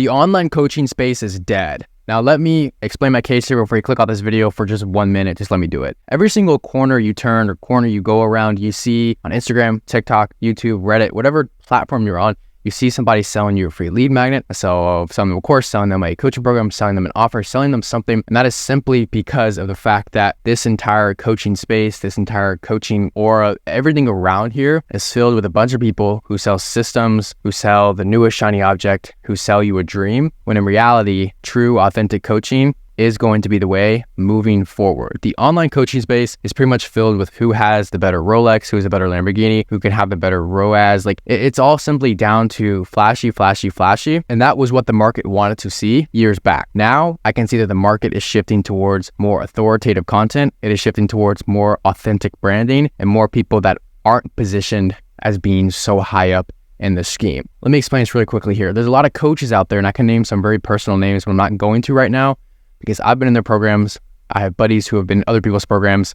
The online coaching space is dead. Now let me explain my case here before you click off this video for just 1 minute. Just let me do it. Every single corner you turn or corner you go around, you see on Instagram, TikTok, YouTube, Reddit, whatever platform you're on, you see somebody selling you a free lead magnet, selling them a course, selling them a coaching program, selling them an offer, selling them something. And that is simply because of the fact that this entire coaching space, this entire coaching aura, everything around here is filled with a bunch of people who sell systems, who sell the newest shiny object, who sell you a dream, when in reality, true, authentic coaching is going to be the way moving forward. The online coaching space is pretty much filled with who has the better Rolex, who has a better Lamborghini, who can have the better ROAS. Like it's all simply down to flashy, flashy, flashy. And that was what the market wanted to see years back. Now I can see that the market is shifting towards more authoritative content. It is shifting towards more authentic branding and more people that aren't positioned as being so high up in the scheme. Let me explain this really quickly here. There's a lot of coaches out there, and I can name some very personal names, but I'm not going to right now, because I've been in their programs. I have buddies who have been in other people's programs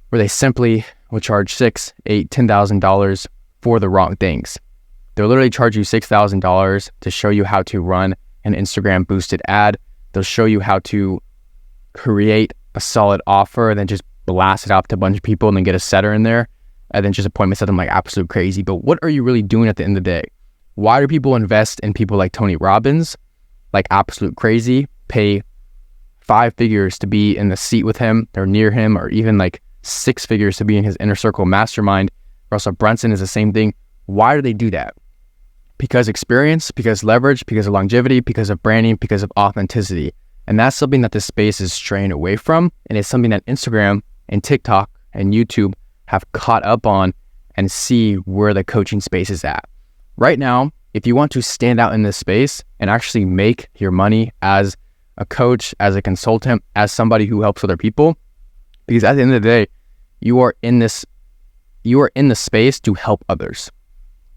where they simply will charge $6,000, $8,000, $10,000 for the wrong things. They'll literally charge you $6,000 to show you how to run an Instagram boosted ad. They'll show you how to create a solid offer and then just blast it out to a bunch of people and then get a setter in there and then just appointment set them like absolute crazy. But what are you really doing at the end of the day? Why do people invest in people like Tony Robbins, like absolute crazy, pay 5 figures to be in the seat with him or near him, or even like 6 figures to be in his inner circle mastermind? Russell Brunson is the same thing. Why do they do that? Because experience, because leverage, because of longevity, because of branding, because of authenticity. And that's something that this space is straying away from. And it's something that Instagram and TikTok and YouTube have caught up on and see where the coaching space is at. Right now, if you want to stand out in this space and actually make your money as a coach, as a consultant, as somebody who helps other people, because at the end of the day, you are in the space to help others.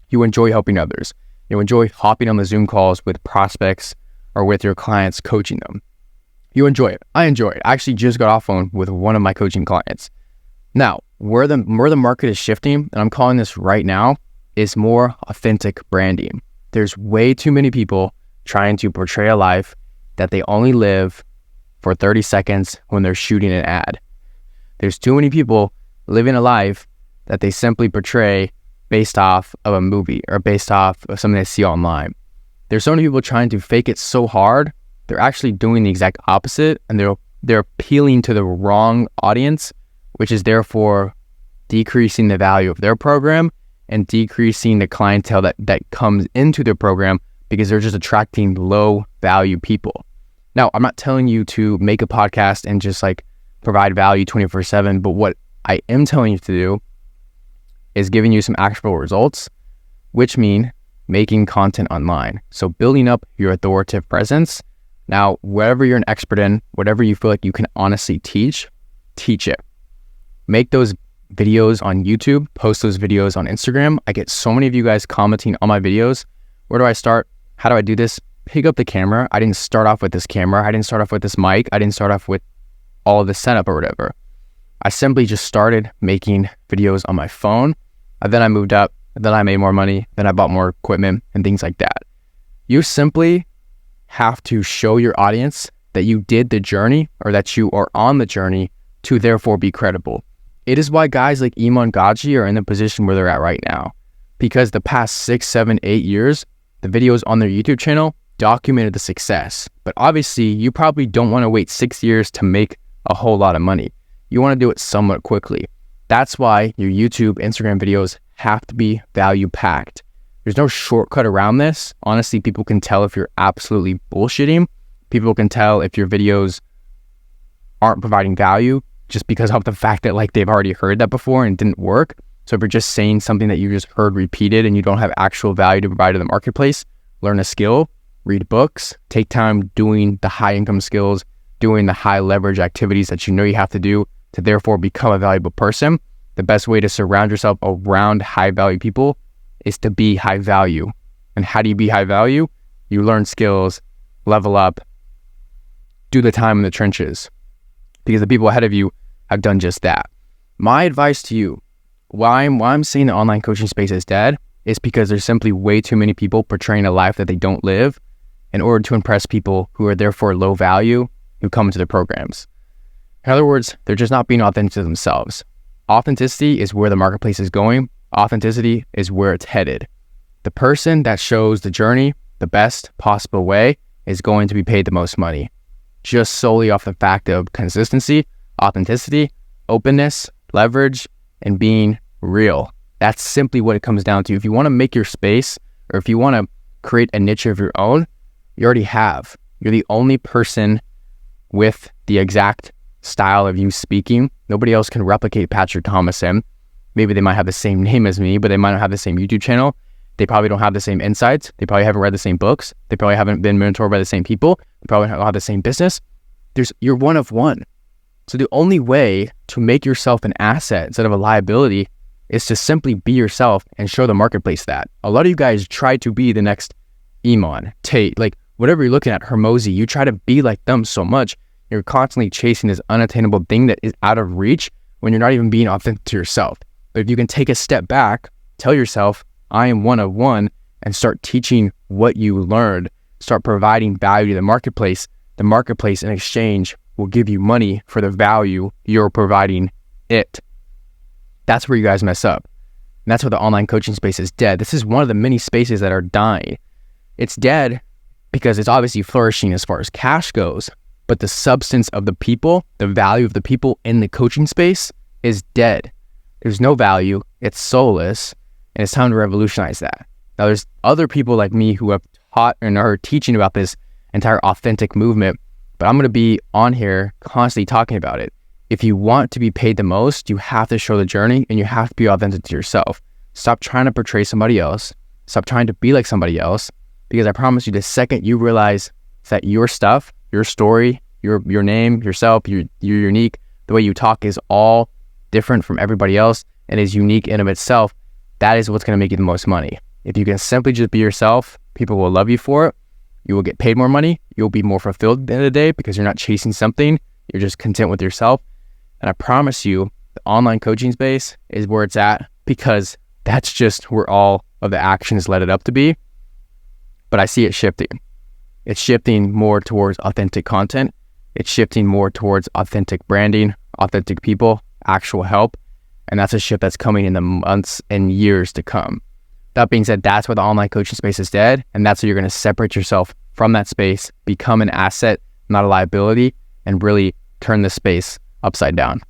You enjoy helping others. You enjoy hopping on the Zoom calls with prospects or with your clients, coaching them. You enjoy it. I enjoy it. I actually just got off phone with one of my coaching clients. Now, where the market is shifting, and I'm calling this right now, is more authentic branding. There's way too many people trying to portray a life that they only live for 30 seconds when they're shooting an ad. There's too many people living a life that they simply portray based off of a movie or based off of something they see online. There's so many people trying to fake it so hard, they're actually doing the exact opposite, and they're appealing to the wrong audience, which is therefore decreasing the value of their program and decreasing the clientele that comes into their program, because they're just attracting low value people. Now, I'm not telling you to make a podcast and just like provide value 24/7, but what I am telling you to do is giving you some actual results, which mean making content online. So building up your authoritative presence. Now, whatever you're an expert in, whatever you feel like you can honestly teach it. Make those videos on YouTube, post those videos on Instagram. I get so many of you guys commenting on my videos. Where do I start? How do I do this? Pick up the camera. I didn't start off with this camera. I didn't start off with this mic. I didn't start off with all of this setup or whatever. I simply just started making videos on my phone. And then I moved up. And then I made more money. Then I bought more equipment and things like that. You simply have to show your audience that you did the journey, or that you are on the journey, to therefore be credible. It is why guys like Iman Gadzhi are in the position where they're at right now. Because the past 6, 7, 8 years, the videos on their YouTube channel documented the success. But obviously, you probably don't want to wait 6 years to make a whole lot of money. You want to do it somewhat quickly. That's why your YouTube, Instagram videos have to be value packed. There's no shortcut around this. Honestly, people can tell if you're absolutely bullshitting. People can tell if your videos aren't providing value just because of the fact that like they've already heard that before and it didn't work. So if you're just saying something that you just heard repeated and you don't have actual value to provide to the marketplace, learn a skill, read books, take time doing the high income skills, doing the high leverage activities that you know you have to do to therefore become a valuable person. The best way to surround yourself around high value people is to be high value. And how do you be high value? You learn skills, level up, do the time in the trenches, because the people ahead of you have done just that. My advice to you, why I'm saying the online coaching space is dead, is because there's simply way too many people portraying a life that they don't live in order to impress people who are therefore low value who come into their programs. In other words, they're just not being authentic to themselves. Authenticity is where the marketplace is going. Authenticity is where it's headed. The person that shows the journey the best possible way is going to be paid the most money, just solely off the fact of consistency, authenticity, openness, leverage, and being real. That's simply what it comes down to. If you want to make your space, or if you want to create a niche of your own, you already have. You're the only person with the exact style of you speaking. Nobody else can replicate Patrick Thomason. Maybe they might have the same name as me, but they might not have the same YouTube channel. They probably don't have the same insights. They probably haven't read the same books. They probably haven't been mentored by the same people. They probably don't have the same business. You're one of one. So the only way to make yourself an asset instead of a liability is to simply be yourself and show the marketplace that. A lot of you guys try to be the next Iman, Tate, like whatever you're looking at, Hermosi, you try to be like them so much. You're constantly chasing this unattainable thing that is out of reach when you're not even being authentic to yourself. But if you can take a step back, tell yourself, I am one of one, and start teaching what you learned, start providing value to the marketplace in exchange will give you money for the value you're providing it. That's where you guys mess up. And that's where the online coaching space is dead. This is one of the many spaces that are dying. It's dead because it's obviously flourishing as far as cash goes, but the substance of the people, the value of the people in the coaching space is dead. There's no value, it's soulless, and it's time to revolutionize that. Now, there's other people like me who have taught and are teaching about this entire authentic movement, but I'm going to be on here constantly talking about it. If you want to be paid the most, you have to show the journey and you have to be authentic to yourself. Stop trying to portray somebody else. Stop trying to be like somebody else, because I promise you, the second you realize that your stuff, your story, your name, yourself, you're unique, the way you talk is all different from everybody else and is unique in of itself, that is what's going to make you the most money. If you can simply just be yourself, people will love you for it. You will get paid more money. You'll be more fulfilled at the end of the day because you're not chasing something. You're just content with yourself. And I promise you, the online coaching space is where it's at, because that's just where all of the actions led it up to be. But I see it shifting. It's shifting more towards authentic content. It's shifting more towards authentic branding, authentic people, actual help. And that's a shift that's coming in the months and years to come. That being said, that's where the online coaching space is dead. And that's where you're going to separate yourself from that space, become an asset, not a liability, and really turn the space upside down.